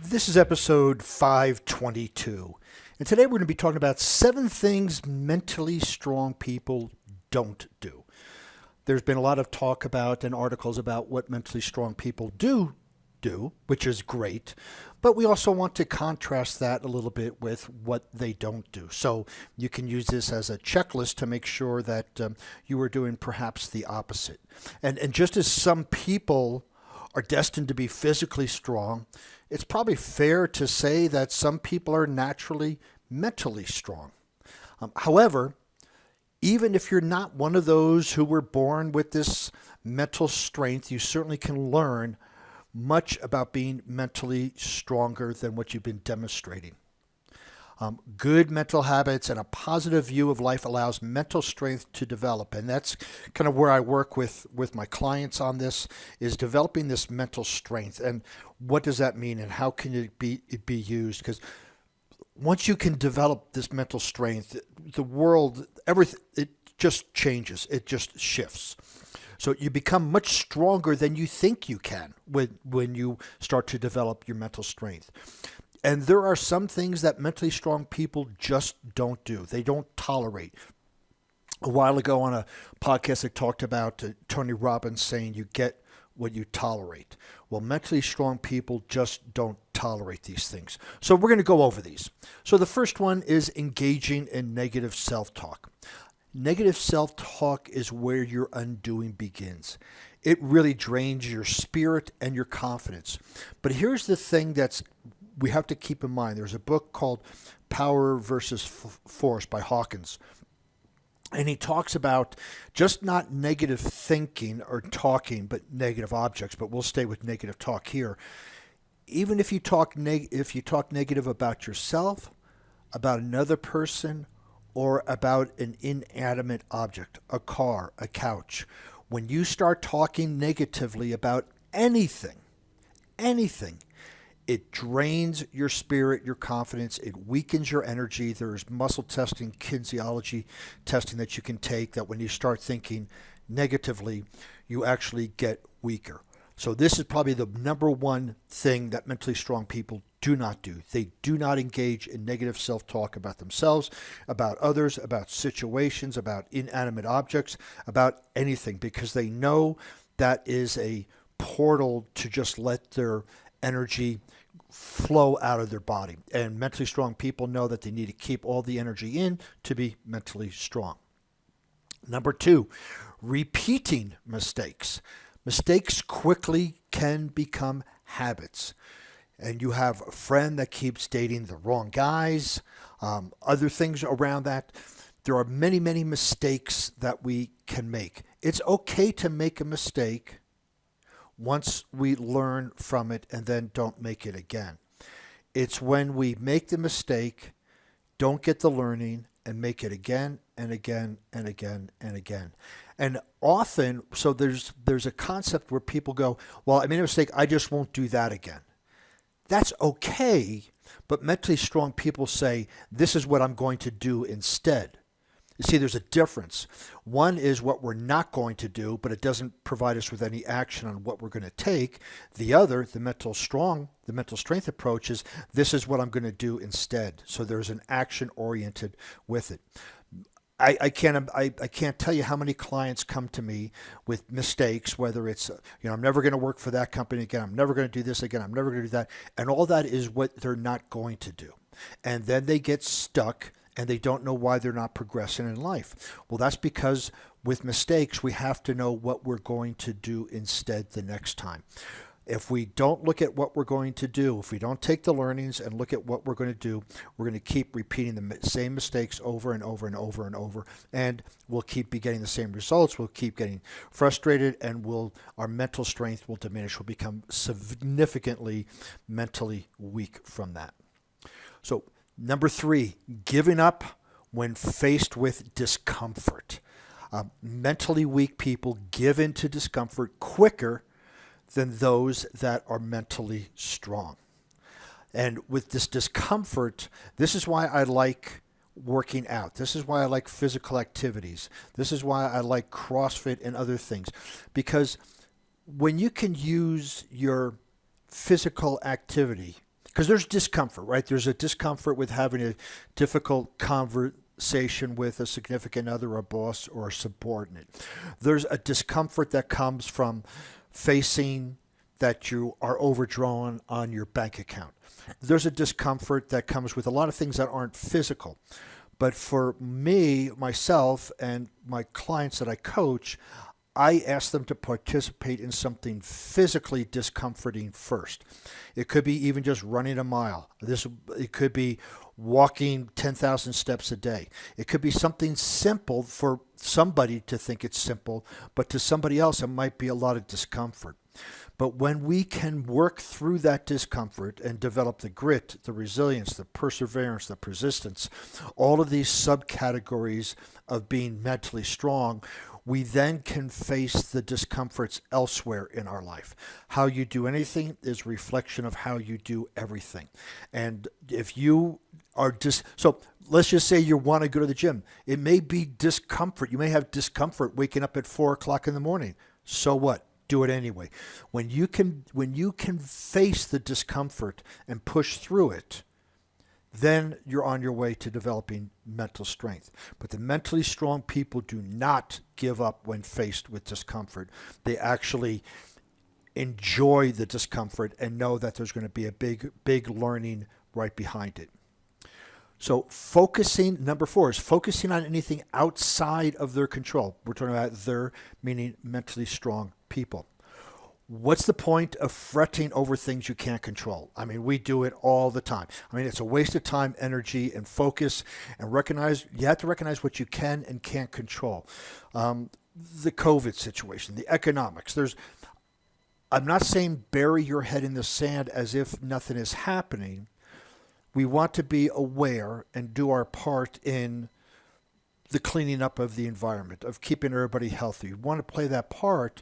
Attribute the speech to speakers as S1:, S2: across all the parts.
S1: This is episode 522, and today we're going to be talking about 7 things mentally strong people don't do. There's been a lot of talk about and articles about what mentally strong people do, which is great, but we also want to contrast that a little bit with what they don't do. So you can use this as a checklist to make sure that you are doing perhaps the opposite. And just as some people are destined to be physically strong, it's probably fair to say that some people are naturally mentally strong. However, even if you're not one of those who were born with this mental strength, you certainly can learn much about being mentally stronger than what you've been demonstrating. Good mental habits and a positive view of life allows mental strength to develop. And that's kind of where I work with my clients on this, is developing this mental strength. And what does that mean and how can it be used? Because once you can develop this mental strength, the world, everything, it just changes. It just shifts. So you become much stronger than you think you can when you start to develop your mental strength. And there are some things that mentally strong people just don't do. They don't tolerate. A while ago on a podcast, I talked about Tony Robbins saying you get what you tolerate. Well, mentally strong people just don't tolerate these things. So we're going to go over these. So the first one is engaging in negative self-talk. Negative self-talk is where your undoing begins. It really drains your spirit and your confidence. But here's the thing we have to keep in mind. There's a book called Power versus Force by Hawkins. And he talks about just not negative thinking or talking, but negative objects. But we'll stay with negative talk here. Even if you talk negative about yourself, about another person, or about an inanimate object, a car, a couch, when you start talking negatively about anything, it drains your spirit, your confidence. It weakens your energy. There's muscle testing, kinesiology testing that you can take that when you start thinking negatively, you actually get weaker. So this is probably the number one thing that mentally strong people do not do. They do not engage in negative self-talk about themselves, about others, about situations, about inanimate objects, about anything, because they know that is a portal to just let their energy flow out of their body. And mentally strong people know that they need to keep all the energy in to be mentally strong. Number 2, repeating mistakes. Mistakes quickly can become habits. And you have a friend that keeps dating the wrong guys, other things around that. There are many, many mistakes that we can make. It's okay to make a mistake once we learn from it and then don't make it again. It's when we make the mistake, don't get the learning, and make it again and again and again and again. And often, so there's a concept where people go, well, I made a mistake, I just won't do that again. That's okay, but mentally strong people say, this is what I'm going to do instead. You see, there's a difference. One is what we're not going to do, but it doesn't provide us with any action on what we're going to take. The other, the mental strength approach is, this is what I'm going to do instead. So there's an action oriented with it. I can't tell you how many clients come to me with mistakes, whether it's, I'm never going to work for that company again. I'm never going to do this again. I'm never going to do that. And all that is what they're not going to do. And then they get stuck and they don't know why they're not progressing in life. Well, that's because with mistakes, we have to know what we're going to do instead the next time. If we don't look at what we're going to do, if we don't take the learnings and look at what we're going to do, we're going to keep repeating the same mistakes over and over and over and over, and we'll keep getting the same results. We'll keep getting frustrated, and our mental strength will diminish. We'll become significantly mentally weak from that. So, number 3, giving up when faced with discomfort. Mentally weak people give in to discomfort quicker than those that are mentally strong. And with this discomfort, this is why I like working out. This is why I like physical activities. This is why I like CrossFit and other things. Because when you can use your physical activity because there's discomfort, right? There's a discomfort with having a difficult conversation with a significant other, a boss, or a subordinate. There's a discomfort that comes from facing that you are overdrawn on your bank account. There's a discomfort that comes with a lot of things that aren't physical. But for me, myself, and my clients that I coach, I ask them to participate in something physically discomforting first. It could be even just running a mile. It could be walking 10,000 steps a day. It could be something simple for somebody to think it's simple, but to somebody else it might be a lot of discomfort. But when we can work through that discomfort and develop the grit, the resilience, the perseverance, the persistence, all of these subcategories of being mentally strong, we then can face the discomforts elsewhere in our life. How you do anything is a reflection of how you do everything. And if you are so let's just say you want to go to the gym. It may be discomfort. You may have discomfort waking up at 4 o'clock in the morning. So what? Do it anyway. When you can face the discomfort and push through it, then you're on your way to developing mental strength. But the mentally strong people do not give up when faced with discomfort. They actually enjoy the discomfort and know that there's going to be a big learning right behind it. So number 4 is focusing on anything outside of their control. We're talking about their, meaning mentally strong people. What's the point of fretting over things you can't control? I mean, we do it all the time. I mean, it's a waste of time, energy, and focus. And you have to recognize what you can and can't control. The COVID situation, the economics. I'm not saying bury your head in the sand as if nothing is happening. We want to be aware and do our part in the cleaning up of the environment, of keeping everybody healthy. We want to play that part.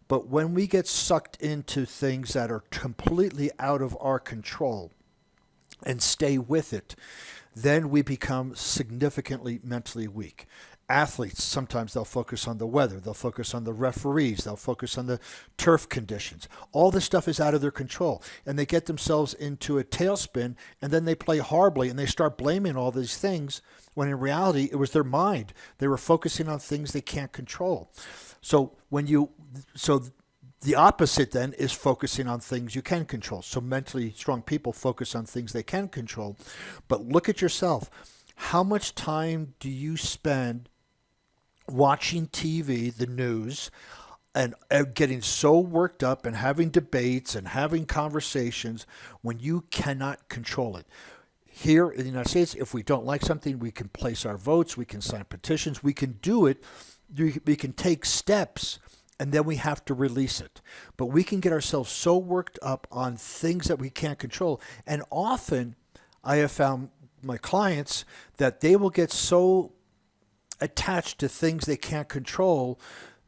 S1: But when we get sucked into things that are completely out of our control and stay with it, then we become significantly mentally weak. Athletes, sometimes they'll focus on the weather, they'll focus on the referees, they'll focus on the turf conditions. All this stuff is out of their control, and they get themselves into a tailspin, and then they play horribly, and they start blaming all these things, when in reality it was their mind. They were focusing on things they can't control. So the opposite then is focusing on things you can control. So mentally strong people focus on things they can control. But look at yourself. How much time do you spend watching TV, the news, and getting so worked up and having debates and having conversations when you cannot control it? Here in the United States, if we don't like something, we can place our votes, we can sign petitions, we can do it, we can take steps, and then we have to release it. But we can get ourselves so worked up on things that we can't control. And often I have found my clients that they will get so attached to things they can't control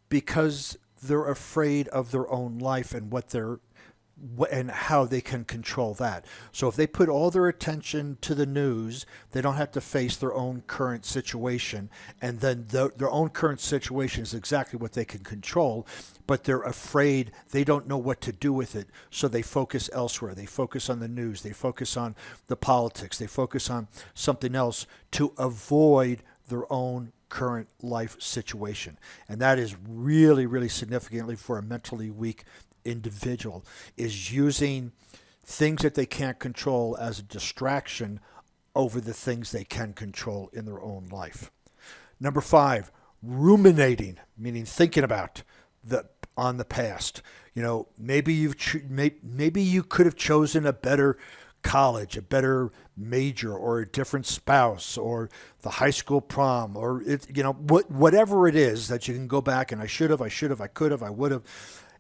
S1: because they're afraid of their own life and how they can control that. So if they put all their attention to the news, they don't have to face their own current situation. And then their own current situation is exactly what they can control, but they're afraid, they don't know what to do with it. So they focus elsewhere. They focus on the news. They focus on the politics. They focus on something else to avoid their own current life situation. And that is really, really significantly for a mentally weak individual, is using things that they can't control as a distraction over the things they can control in their own life. Number 5, ruminating, meaning thinking about on the past. Maybe you could have chosen a better college, a better major, or a different spouse, or the high school prom, or whatever it is that you can go back and I should have, I could have, I would have.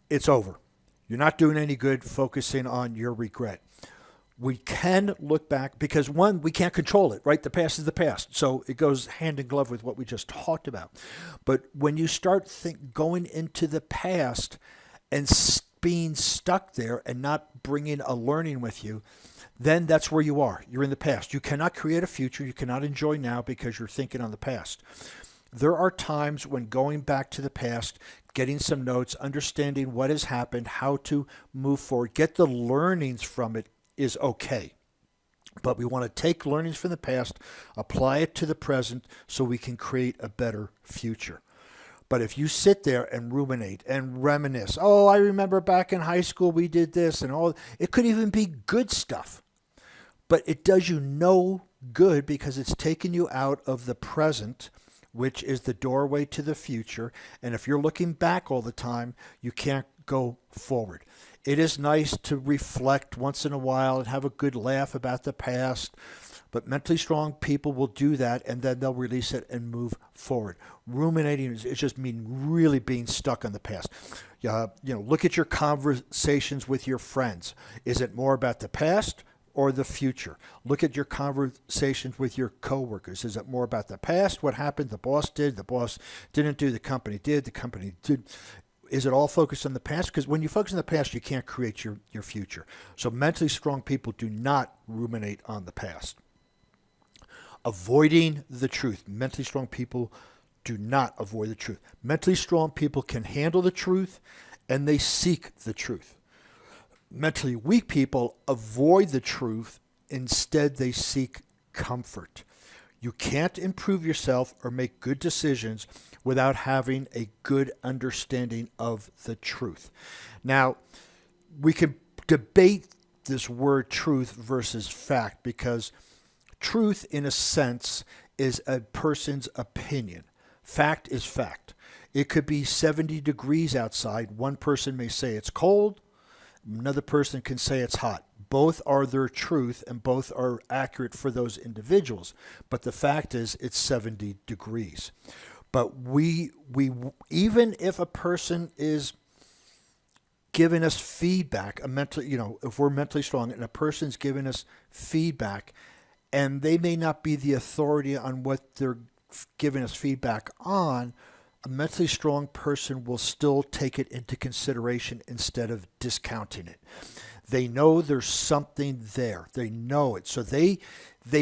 S1: It's over. You're not doing any good focusing on your regret. We can look back because, one, we can't control it, right? The past is the past. So it goes hand in glove with what we just talked about. But when you start going into the past and being stuck there and not bringing a learning with you, then that's where you are. You're in the past. You cannot create a future. You cannot enjoy now because you're thinking on the past. There are times when going back to the past, getting some notes, understanding what has happened, how to move forward, get the learnings from it, is okay. But we want to take learnings from the past, apply it to the present so we can create a better future. But if you sit there and ruminate and reminisce, oh, I remember back in high school we did this and all, it could even be good stuff. But it does you no good because it's taken you out of the present, which is the doorway to the future. And if you're looking back all the time, you can't go forward. It is nice to reflect once in a while and have a good laugh about the past, but mentally strong people will do that and then they'll release it and move forward. Ruminating is just mean really being stuck on the past. Look at your conversations with your friends. Is it more about the past or the future? Look at your conversations with your coworkers. Is it more about the past? What happened? The boss did. The boss didn't do. The company did. The company did. Is it all focused on the past? Because when you focus on the past, you can't create your future. So mentally strong people do not ruminate on the past. Avoiding the truth. Mentally strong people do not avoid the truth. Mentally strong people can handle the truth and they seek the truth. Mentally weak people avoid the truth. Instead, they seek comfort. You can't improve yourself or make good decisions without having a good understanding of the truth. Now, we can debate this word truth versus fact because truth, in a sense, is a person's opinion. Fact is fact. It could be 70 degrees outside. One person may say it's cold. Another person can say it's hot. Both are their truth and both are accurate for those individuals. But the fact is it's 70 degrees. But we even if a person is giving us feedback, if we're mentally strong and a person's giving us feedback and they may not be the authority on what they're giving us feedback on, a mentally strong person will still take it into consideration instead of discounting it. They know there's something there. They know it. So they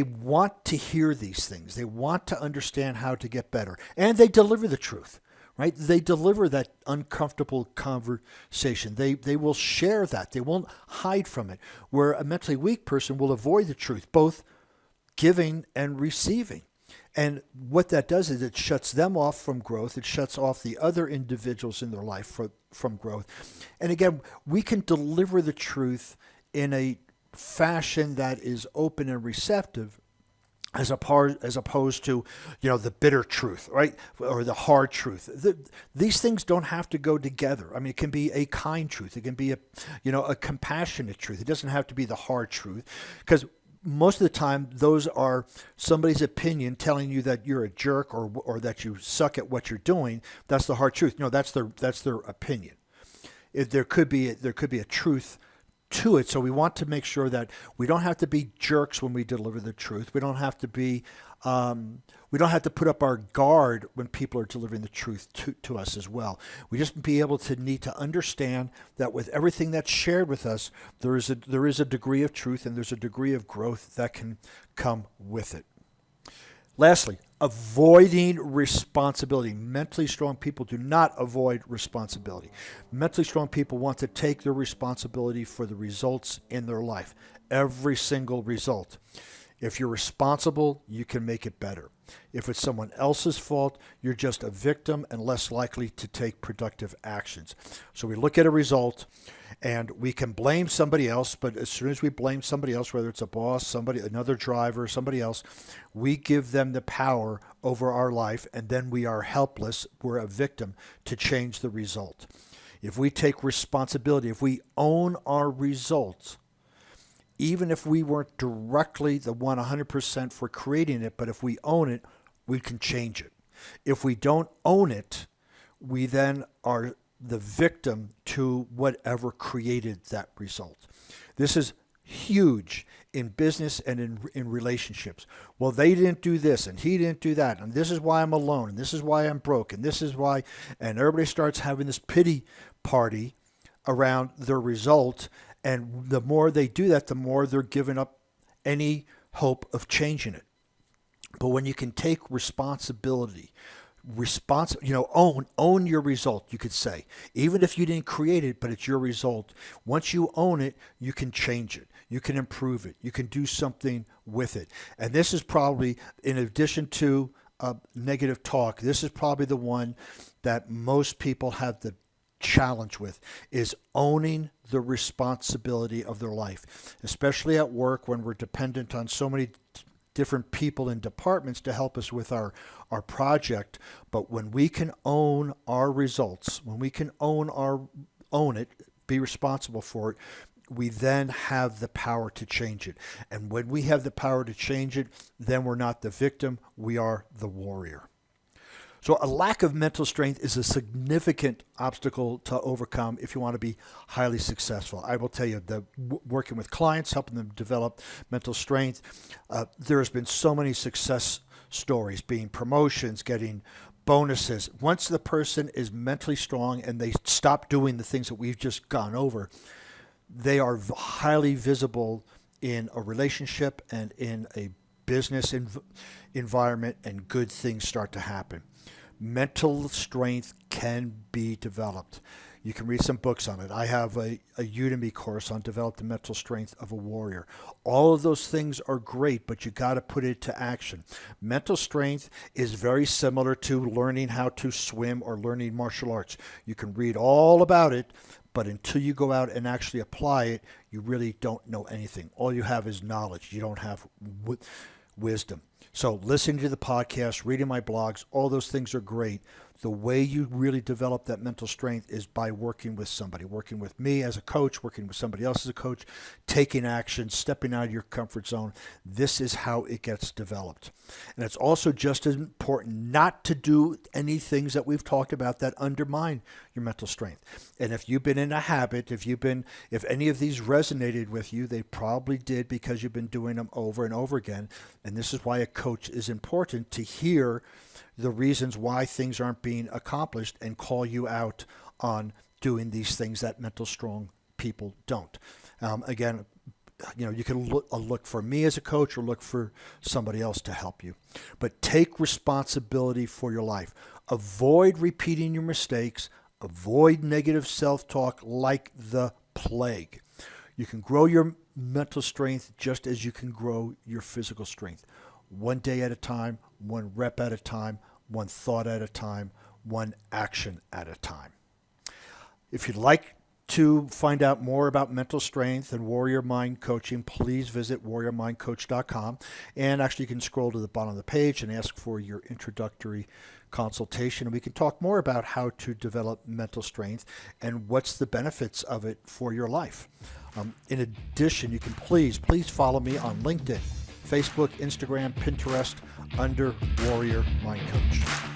S1: want to hear these things. They want to understand how to get better. And they deliver the truth, right? They deliver that uncomfortable conversation. They will share that. They won't hide from it. Where a mentally weak person will avoid the truth, both giving and receiving. And what that does is it shuts them off from growth. It shuts off the other individuals in their life from growth. And again, we can deliver the truth in a fashion that is open and receptive as opposed to, the bitter truth, right? Or the hard truth. These things don't have to go together. I mean, it can be a kind truth. It can be a compassionate truth. It doesn't have to be the hard truth, because most of the time, those are somebody's opinion telling you that you're a jerk or that you suck at what you're doing. That's the hard truth. No, that's their opinion. There could be a truth to it. So we want to make sure that we don't have to be jerks when we deliver the truth. We don't have to be. We don't have to put up our guard when people are delivering the truth to us as well. We just need to understand that with everything that's shared with us, there is a degree of truth and there's a degree of growth that can come with it. Lastly, avoiding responsibility. Mentally strong people do not avoid responsibility. Mentally strong people want to take their responsibility for the results in their life, every single result. If you're responsible, you can make it better. If it's someone else's fault, you're just a victim and less likely to take productive actions. So we look at a result and we can blame somebody else, but as soon as we blame somebody else, whether it's a boss, another driver, somebody else, we give them the power over our life and then we are helpless, we're a victim to change the result. If we take responsibility, if we own our results, even if we weren't directly the 100% for creating it, but if we own it, we can change it. If we don't own it, we then are the victim to whatever created that result. This is huge in business and in relationships. Well, they didn't do this and he didn't do that, and this is why I'm alone, and this is why I'm broke, and this is why, and everybody starts having this pity party around their result. And the more they do that, the more they're giving up any hope of changing it. But when you can take responsibility, own your result, you could say. Even if you didn't create it, but it's your result. Once you own it, you can change it. You can improve it. You can do something with it. And this is probably, in addition to negative talk, this is probably the one that most people have the challenge with, is owning the responsibility of their life, especially at work when we're dependent on so many different people and departments to help us with our project. But when we can own our results, when we can own it, be responsible for it, we then have the power to change it. And when we have the power to change it, then we're not the victim, we are the warrior. So a lack of mental strength is a significant obstacle to overcome if you want to be highly successful. I will tell you that working with clients, helping them develop mental strength, there has been so many success stories, being promotions, getting bonuses. Once the person is mentally strong and they stop doing the things that we've just gone over, they are highly visible in a relationship and in a business environment, and good things start to happen. Mental strength can be developed. You can read some books on it. I have a Udemy course on develop the mental strength of a warrior. All of those things are great, but you got to put it to action. Mental strength is very similar to learning how to swim or learning martial arts. You can read all about it, but until you go out and actually apply it, you really don't know anything. All you have is knowledge. You don't have wisdom. So listening to the podcast, reading my blogs, all those things are great. The way you really develop that mental strength is by working with somebody, working with me as a coach, working with somebody else as a coach, taking action, stepping out of your comfort zone. This is how it gets developed. And it's also just as important not to do any things that we've talked about that undermine your mental strength. And if you've been in a habit, if any of these resonated with you, they probably did because you've been doing them over and over again. And this is why a coach is important, to hear the reasons why things aren't being accomplished and call you out on doing these things that mental strong people don't. Again, you can look for me as a coach or look for somebody else to help you. But take responsibility for your life. Avoid repeating your mistakes. Avoid negative self-talk like the plague. You can grow your mental strength just as you can grow your physical strength. One day at a time, one rep at a time, one thought at a time, one action at a time. If you'd like to find out more about mental strength and warrior mind coaching, please visit warriormindcoach.com. And actually, you can scroll to the bottom of the page and ask for your introductory consultation. And we can talk more about how to develop mental strength and what's the benefits of it for your life. In addition, you can please follow me on LinkedIn, Facebook, Instagram, Pinterest, under Warrior Mind Coach.